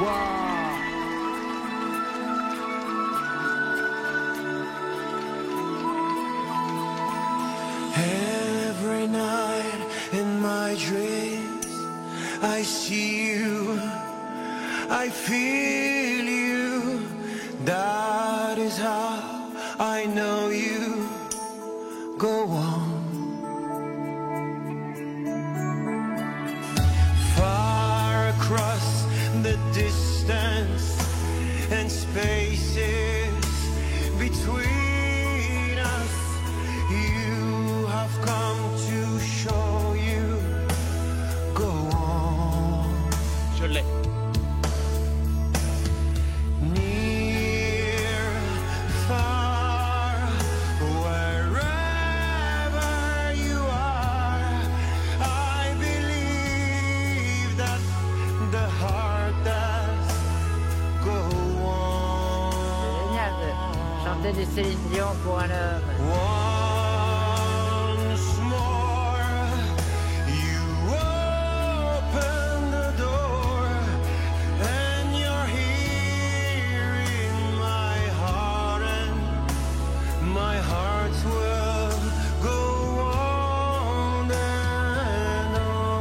Waouh. Every night in my dreams I see you, I feel you. That is how I know you. Go on. Far across the distance and spaces between us, you have come to show you. Go on. Je l'ai. Near, far, wherever you are, I believe that the heart does go on. Génial de chanter du Céline Dion pour un homme. Once more, you open the door, and you're here in my heart, and my heart will go on and on.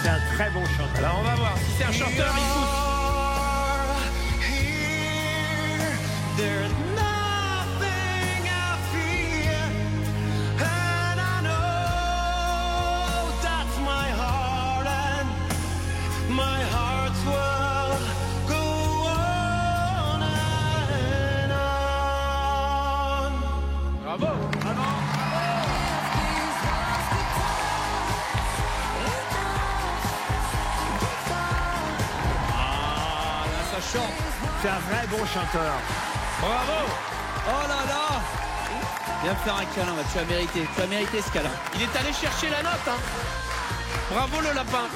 C'est un très bon chanteur. Alors on va voir. Si c'est un chanteur, il pousse. There's nothing I fear, and I know that's my heart, and my heart will go on and on. Bravo. Ah, là, ça chante. C'est un vrai bon chanteur. Bravo. Oh là là. Viens me faire un câlin, tu as mérité. Tu as mérité ce câlin. Il est allé chercher la note, hein. Bravo le lapin.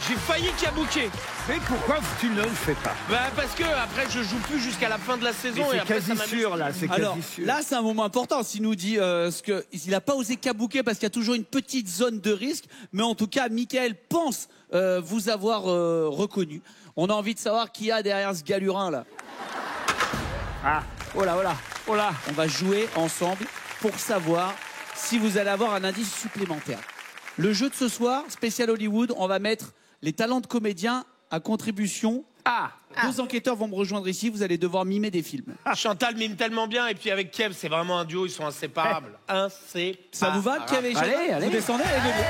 J'ai failli kabouquer. Mais pourquoi tu ne le fais pas? Bah parce que après je joue plus jusqu'à la fin de la saison. Mais et c'est après, ça quasi m'amuse. sûr là, c'est Alors quasi sûr. là, c'est un moment important. S'il nous dit il n'a pas osé kabouker parce qu'il y a toujours une petite zone de risque. Mais en tout cas, Mickaël pense vous avoir reconnu. On a envie de savoir qui y a derrière ce galurin là. Ah, Oh là, oh là. oh là. On va jouer ensemble pour savoir si vous allez avoir un indice supplémentaire. Le jeu de ce soir, spécial Hollywood, on va mettre les talents de comédiens à contribution. Deux enquêteurs vont me rejoindre ici, vous allez devoir mimer des films. Chantal mime tellement bien et puis avec Kev c'est vraiment un duo, ils sont inséparables. Inséparables. Ça vous va, Kev et Chantal? Allez. Vous descendez, allez, venez.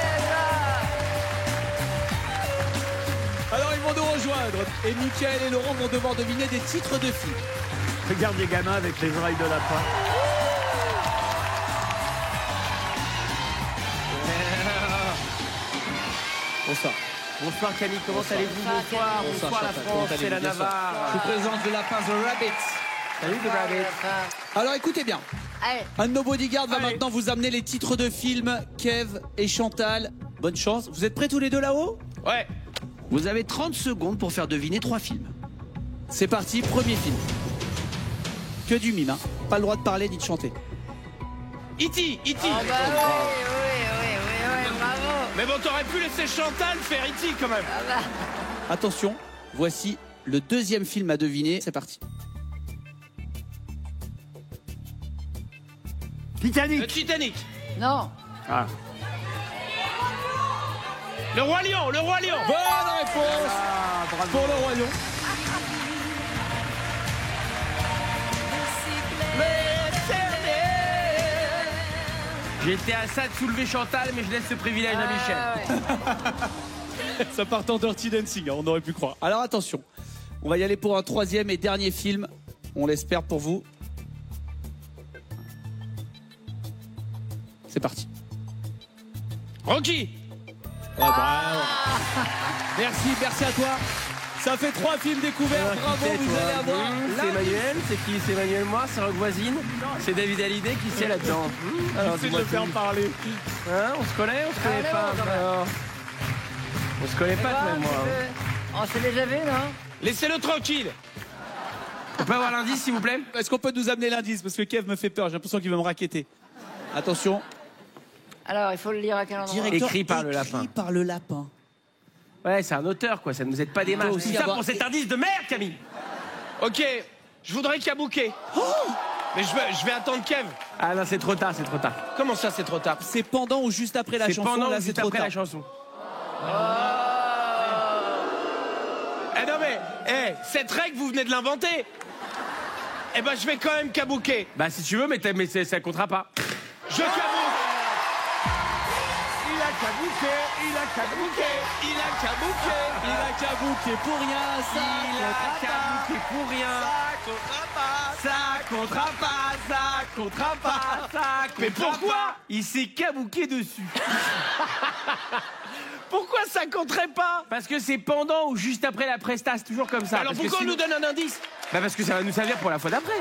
Alors ils vont nous rejoindre et Mickaël et Laurent vont devoir deviner des titres de films. Regarde les gamins avec les oreilles de lapin. Bonsoir. Bonsoir Camille, comment allez-vous? Bonsoir, bonsoir la Chantal, France, comment c'est allez-vous? la Bien sûr. Navarre. Je vous présente le lapin The Rabbit. Salut The Rabbit. Alors écoutez bien, Allez, un de nos bodyguards va maintenant vous amener les titres de films, Kev et Chantal. Bonne chance. Vous êtes prêts tous les deux là-haut? Ouais. Vous avez 30 secondes pour faire deviner 3 films. C'est parti, premier film. Que du mime, hein. Pas le droit de parler ni de chanter. E.T. oh bah oui, bravo. Mais bon, t'aurais pu laisser Chantal faire E.T. quand même. Ah bah. Attention, voici le deuxième film à deviner. C'est parti. Le Titanic. Titanic. Non. Ah. Le Roi Lion, le Roi Lion. Bonne réponse pour le Roi Lion. J'étais à ça de soulever Chantal, mais je laisse ce privilège à Michel. Ouais. Ça part en Dirty Dancing, hein, on aurait pu croire. Alors attention, on va y aller pour un troisième et dernier film. On l'espère pour vous. C'est parti. Rocky. Merci à toi. Ça fait 3 films découverts. Bravo, vous allez avoir. C'est Emmanuel, c'est qui? C'est Emmanuel, moi, c'est Rock Voisine, c'est David Hallyday qui c'est là-dedans. Alors, C'est de le faire parler. Hein, on se connaît, on se connaît pas. Alors, on se connaît pas, toi et moi. On s'est déjà vu, non? Laissez-le tranquille. On peut avoir l'indice, s'il vous plaît? Est-ce qu'on peut nous amener l'indice? Parce que Kev me fait peur, j'ai l'impression qu'il va me racketter. Attention. Alors, il faut le lire à quel endroit? Directeur Écrit par le lapin. Écrit par le lapin. Ouais, c'est un auteur, quoi. Ça ne nous aide pas des masses. aussi Tout ça avoir- pour cet indice de merde, Camille. Ok, je voudrais Kabuki. Mais je vais attendre Kev. Ah non, c'est trop tard, c'est trop tard. Comment ça, c'est trop tard? C'est pendant ou juste après la C'est chanson, pendant là ou c'est juste trop après tard. la chanson. Eh non mais, cette règle, vous venez de l'inventer. Eh ben, je vais quand même Kabuki. Bah si tu veux, mais ça comptera pas. Je Kabuki. Il a kabouké, il a kabouké. Il a Kabuki. Il a kabouké pour rien, ça Kabuki pour rien. Ça comptera pas, ça comptera pas, ça comptera Mais pourquoi pas. Il s'est kabouké dessus. Pourquoi ça compterait pas? Parce que c'est pendant ou juste après la presta, c'est toujours comme ça. Alors Parce que pourquoi on sinon- nous donne un indice? Bah parce que ça va nous servir pour la fois d'après.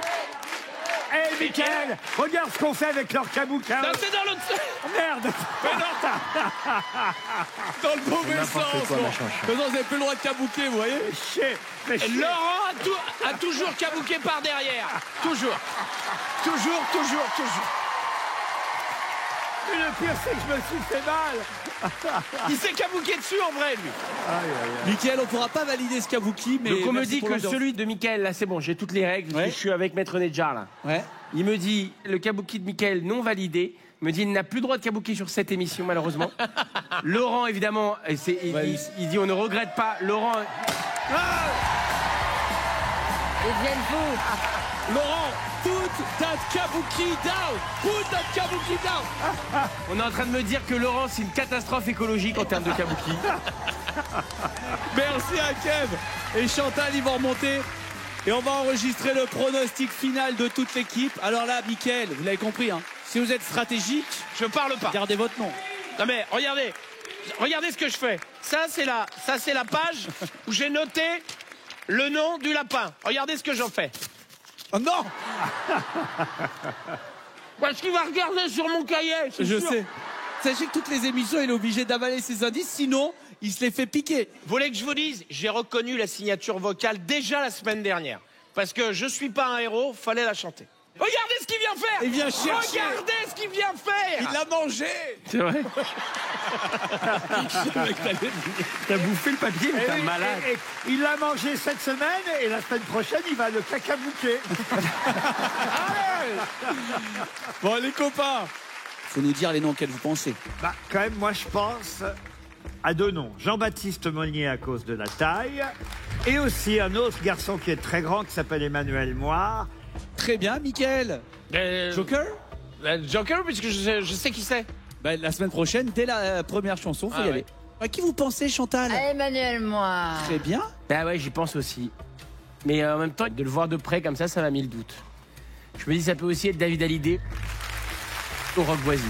Hé, Mickaël, regarde ce qu'on fait avec leur kabouka. Non, c'est dans l'autre sens. Merde. dans le mauvais N'importe sens. quoi, bon. machin. Mais non, vous n'avez plus le droit de kabouker, vous voyez. Mais chier. Laurent a toujours Kabuki par derrière. Toujours. Toujours, toujours, toujours. Mais le pire, c'est que je me suis fait mal. Il s'est Kabuki dessus en vrai, lui. Mickaël, on pourra pas valider ce kabuki, mais. Donc on me merci dit pour que l'ambiance. celui de Mickaël, là c'est bon, j'ai toutes les règles, Ouais. je suis avec Maître Nedjar là. Ouais. Il me dit, le kabuki de Mickaël non validé, il me dit il n'a plus le droit de kabuki sur cette émission malheureusement. Laurent évidemment, et Ouais. il dit on ne regrette pas, Laurent... Ils deviennent fous. Laurent, put that kabuki down. Put that kabuki down. On est en train de me dire que Laurent c'est une catastrophe écologique en termes de kabuki. Merci à Kev. Et Chantal, ils vont remonter. Et on va enregistrer le pronostic final de toute l'équipe. Alors là, Mickaël, vous l'avez compris, hein. Si vous êtes stratégique, Je parle pas. gardez votre nom. Non mais regardez, regardez ce que je fais. Ça c'est la page où j'ai noté le nom du lapin. Regardez ce que j'en fais. Oh non. Parce qu'il va regarder sur mon cahier. c'est Je sûr. sais. Sachez que toutes les émissions, il est obligé d'avaler ses indices, sinon, il se les fait piquer. Vous voulez que je vous dise, j'ai reconnu la signature vocale déjà la semaine dernière. Parce que je suis pas un héros, fallait la chanter. Regardez ce qu'il vient faire. Il vient chercher. Regardez ce qu'il vient faire. Il l'a mangé. C'est vrai. T'as bouffé le papier mais t'es malade. Et il l'a mangé cette semaine et la semaine prochaine, il va le cacabouquer. Bon, les copains. Faut nous dire les noms auxquels vous pensez. Bah, quand même, moi, je pense à deux noms. Jean-Baptiste Monnier à cause de la taille. Et aussi un autre garçon qui est très grand qui s'appelle Emmanuel Moire. Très bien, Mickaël. Joker. Joker, puisque je sais qui c'est. Bah, la semaine prochaine, dès la première chanson, faut y aller. À qui vous pensez, Chantal? À Emmanuel, moi. Très bien. Bah ouais, j'y pense aussi. Mais en même temps, de le voir de près comme ça m'a mis le doute. Je me dis ça peut aussi être David Hallyday au Rock Voisine.